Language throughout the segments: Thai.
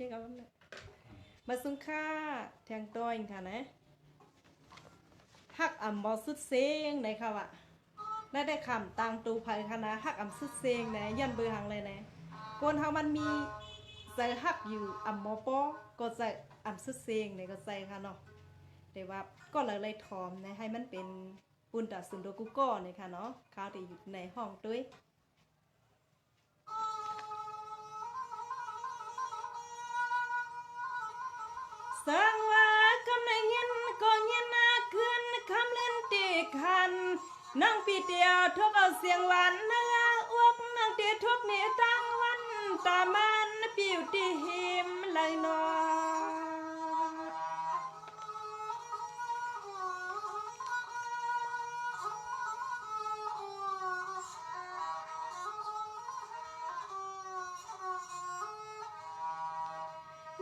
ที่เอาเนี่ยมาสุงค่าแทงตัวเองค่ะนะฮักอ่ำบอสุดเซงไหนค่ะวะได้คำตังตูภัยค่ะนะฮักอ่ำสุดเซงนะยันเบอร์หังเลยนะกนเฮามันมีใส่ฮักอยู่อ่ำมอปอก็ใส่อ่ำสุดเซงเนี่ยก็ใส่ค่ะเนาะแต่ว่าก็เลยทอมนะให้มันเป็นปุ่นตัดสุนโดกุก้อเนี่ยค่ะเนาะข้าวที่อยู่ในห้องด้วยสังว่ากำในเงินก็เงินนาขึ้นคำเล่นตีคันนั่งปีเดียวทุกเอาเสียงหวานเนื้ออ้วกนั่งตีทุกนี่ตั้งวันตามันปิวตีหิมเลยนอ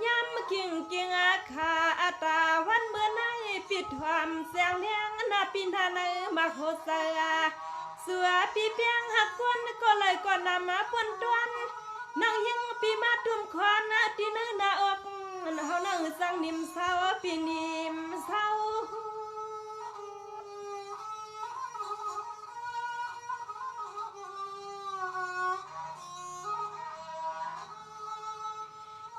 ยำกิ่งอาคาอาตาวันเมื่อไหนปิดความเสียงเลี้ยงนาปินทาในมาโคเสาสัวปีเพียงหักคนก็เลยก่อนนำมาปนตวนนั่งยังปีมาทุ่มคอนนาที่นึกหน้าอกเฮานั่งสังนิมเศร้าปีนิมเศร้า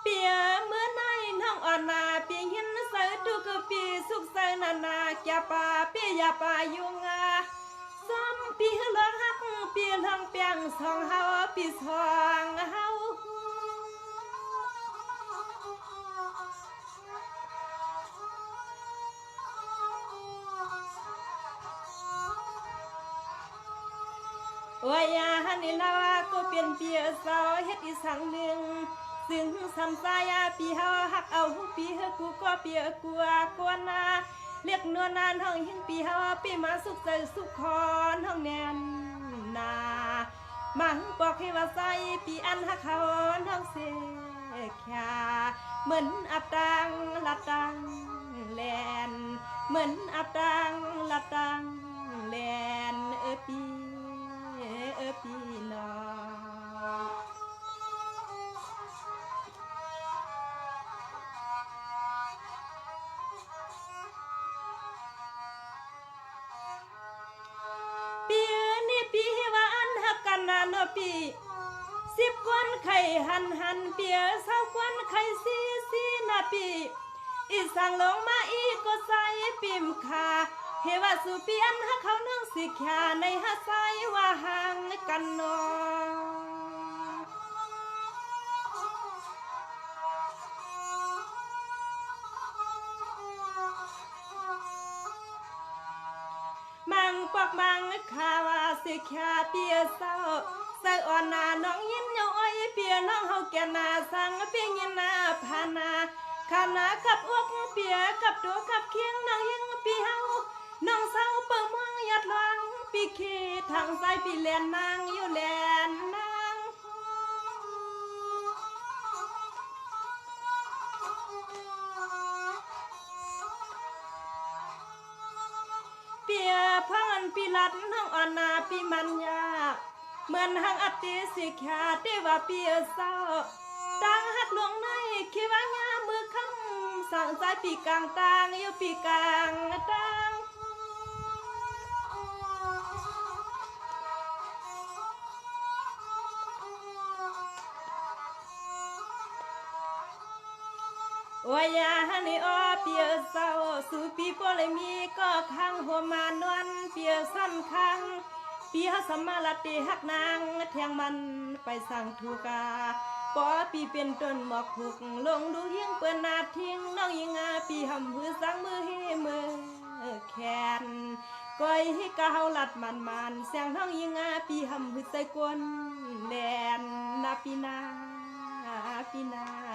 เปียเมื่อไหนน้องอ่อนนาปีหินใส่ตุกปีสุขใส่นานาแก่ป่าปียาป่ายุงาซ้ำปีเลืองหักปีเลืองเปียงสองเฮาปีสองเฮาโอ้ยยาฮันนี่ลาวก็เป็นเปียสาวเฮ็ดอีสังหนึ่งซึ่งสำสายาปีเฮาหักเอาปีเฮกูก็เปียกัวกวนนาเรียกนวลนานห้องหิงปีเฮาปีมาสุขใจสุขคอนห้องแนนนามังบอกให้ว่าใส่ปีอันหักเขาห้องเสียแค่เหมือนอับตังละตังแลนเหมือนอับตังละตังแลนปีปีนอปีนี่ปีว่าอันหักกันนานปี10 กวนไข่หันเปียเศร้ากวนไข่ซีนาปีอีสังลงมาอีก็ใส่ปิมขาเฮว่าสุเปียนหักเขานั่งสิแค่ในหักใส่ว่าห่างกันนอมังปอกมังคาว่าสิแค่เปียเศร้าใส่อ่อนนาน้องยินยอ้อยเปียน้องเฮาแก่นาสังเปียยินนาพานาขานากับอ้วกเปียกับตัวกับเคียงน้องยิงปีเฮาน้องเศร้าเปิ่มวงยัดลองปีขี้ทางซ้ายปีแลนนางอยู่แลนนางเปียพังปีลัดน้องอ่อนนาปีมันยาเหมือนหังอัตติสิกขาเทว่าเปียเศร้าตั้งหักหลวงในคิดว่างามือคำสั่งใจปีกลางตางอยู่ปีกลางตางโอ้ยยาฮันนี่อ้อเปียเศร้าสู่ปีโปเลยมีก็ข้างหัวมานวลเปียสั้นข้างปีฮัสมาลติหักนางแทงมันไปสั่งทูกาปอปีเป็นต้นหมอกหุกลงดูเฮียงเปิ้นนาทิ้งน้องยิงอาปีหำมือสังมือเฮมือแขนก้อยให้กะเฮาลัดมันเสียงน้องยิงอาปีหำมือใส่กวนแดนนาปีนา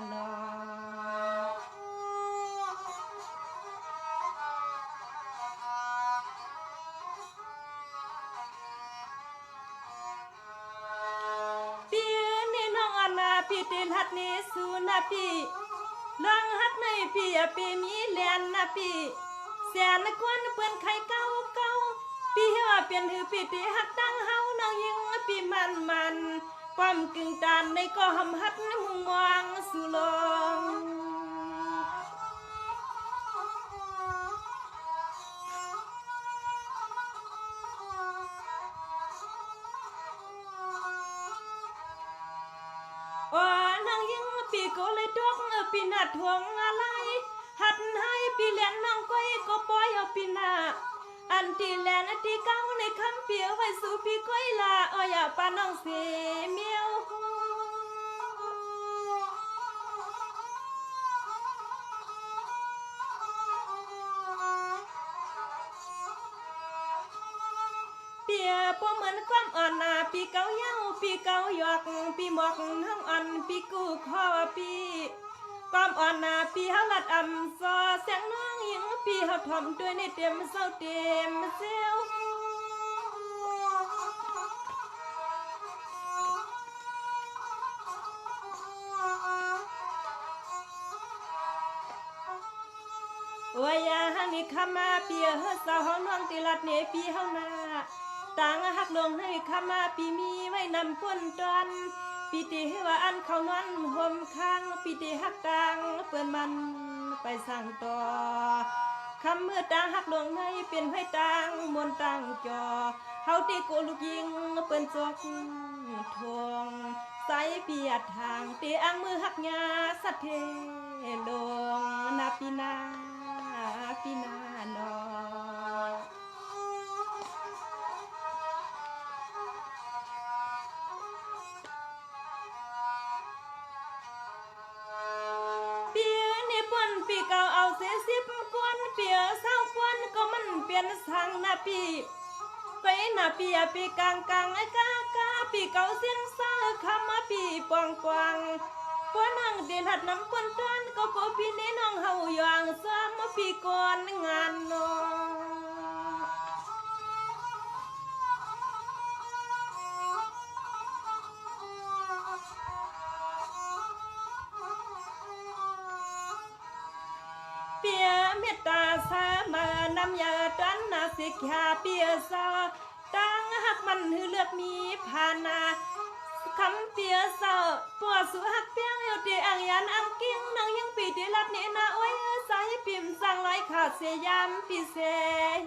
เนาะปีตินหัดนี้สูนาปีลองหักในปีปีมีแลนนาปีแสนกวนเปิ้นไข่เก่าปีว่าเปลี่ยนหือปีติหักตั้งเฮาน้องยิงปีมัน ป้อมกึ่งตานในก็หำฮัดมุงมองสุลงนางยิงปีก็เลยดกปีหน้าทวงอะไรหัดให้ปีแลนน้องก้อยก็ปล่อยเอาปีหน้าอันตีแลนตีเก้าในคำเปียวไว้สู่ปีก้อยลาอย่าปาน้องเสียเมียวเปียบ่เหมือนความอ่อนนาปีเก่าเย้าปีเก่าหยอกปีหมอกทั้งอ่อนปีกู้คอปีความอ่อนนาปีเฮาลัดอ่ำซอแสงน้องยิงปีเฮาถ่อมด้วยในเต็มเศร้าเต็มเซลวายาหันิคมาเปียเฮสาวห้องน้องติลัดเนปีเฮานาต่างหักลงให้คมาปีมีไว้นำป้นตอนปีติว่าอันเขานอนห่มข้างปีติหักต่างเปิ้นมันไปสั่งต่อคำเมื่อต่างหักลงให้เป็นไว้ต่างมวนต่างจอเฮาติโกลูกยิงเปิ้นจอกทวงใส่เปียดทางตีอังมือหักยาสัตเทลงนาปีนาปีนานอปีนี้ปนปีเก่าเอาเสีย10 กวนเปียเศร้ากวนก็มันเปลี่ยนสั่งนาปีไปนาปีปีกลางไอ้กากาปีเก่าเสียงซ่าคำมาปีปวงปวนังเดลัดน้ำปนต้นก็ปปีนี้น้องเฮาอย่างซ้ำมาปีก่อนงานนอเปียเมตตาสามานำยาตันนาสิกขาเปียสาตั้งหักมันหือเลือกมีพานาคำเปียเศร้าปวดสุหักเปียงเอวเตียอังยันอังกิ้งนางยังปีติลัดเนนาโอ้ยสายปิ่มสั่งไล่ขาดเสียยามปีเสย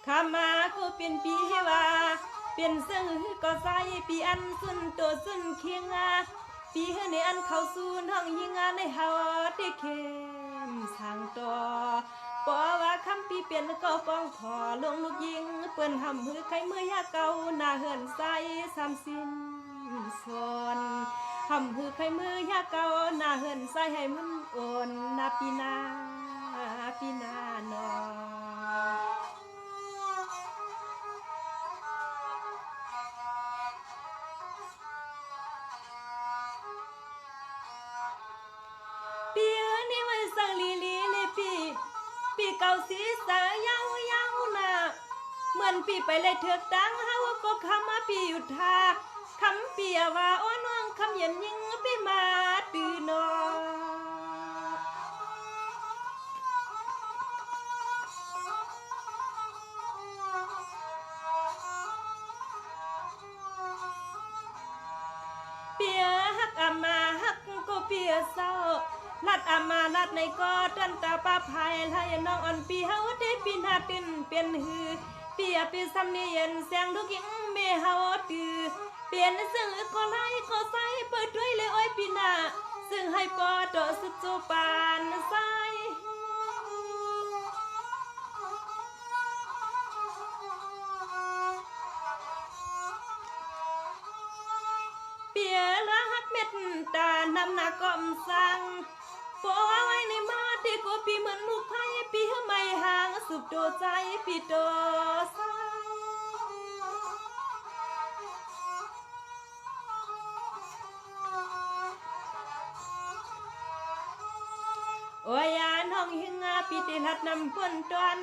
ข้ามาก็เป็นปีว่าเป็นซึ่งก็ใส่ปีอันสุนตัวสุนเคียงปีเฮในอันเขาสูนห้องยิงในเฮาได้เข้มสั่งต่อปอว่าคำปีเปลี่ยนก็ป้องขอลงลูกยิงเปิ้นหำมือใครมือยาเก่าหน้าเหินใสซ้ำสิ้นสนหำมือใครมือยาเก่าหน้าเหินใสให้มันโอนนาปีนาปีนานอปีเก่าสีเสือยาวนาเหมือนปีไปเลยเถือกดังเฮาก็คำมาปีอยู่ทาคำเปียว่าอ้อน้องคำเย็นยิงปีมาตื่นนอเปียฮักอามาฮักก็เปียเศร้าลัดอามาลัดในก็ตันตาป้าพายไล่น้องอ่อนปีเฮาได้ปีนาตินเป็นหือเปียปีสำเนียนแสงลูกยิงเมเฮาตือเปลี่ยนซึ่งก็ไล่ก็ใส่เปิดด้วยเลยอ้อยปีนาซึ่งให้ปอดสุดโจปานใส่เปียละฮักเม็ดตานำหนักก้มสั่งปอไว้ในมาที่ก็ปีเหมือนมุกไพ่ปีไม่ห่างสุบโดใจปีโดใสโอ้ยาน้องหิงปีติลัดนำพ้นตอน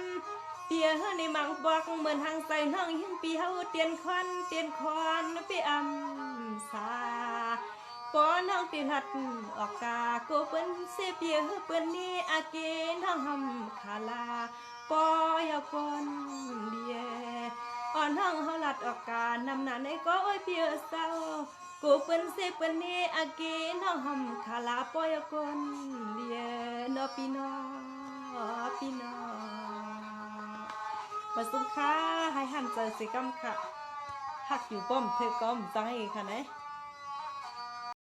เปียเฮในมังบอกเหมือนหางใส่น้องหิงปีเฮาเตียนคอนไปอำสา ปอน้องติหัดออกกาโกเปิ้นเสเปียเปิ้นนี่อาเกน้องหำคาลาปอยากอนเดียอ่อนห้องเฮาลัดออกกานำหน้าในก็โอ้ยเปียเศร้ากูเปิ้นเสเปิ้นนี่อาเกน้องหำคาลาปอยากอนเดียนอพี่น้องพี่น้องมาสุขค่ะให้หันเจอสิกำค่ะหักอยู่ป้อมเธอก้อมจังให้ค่ะนะ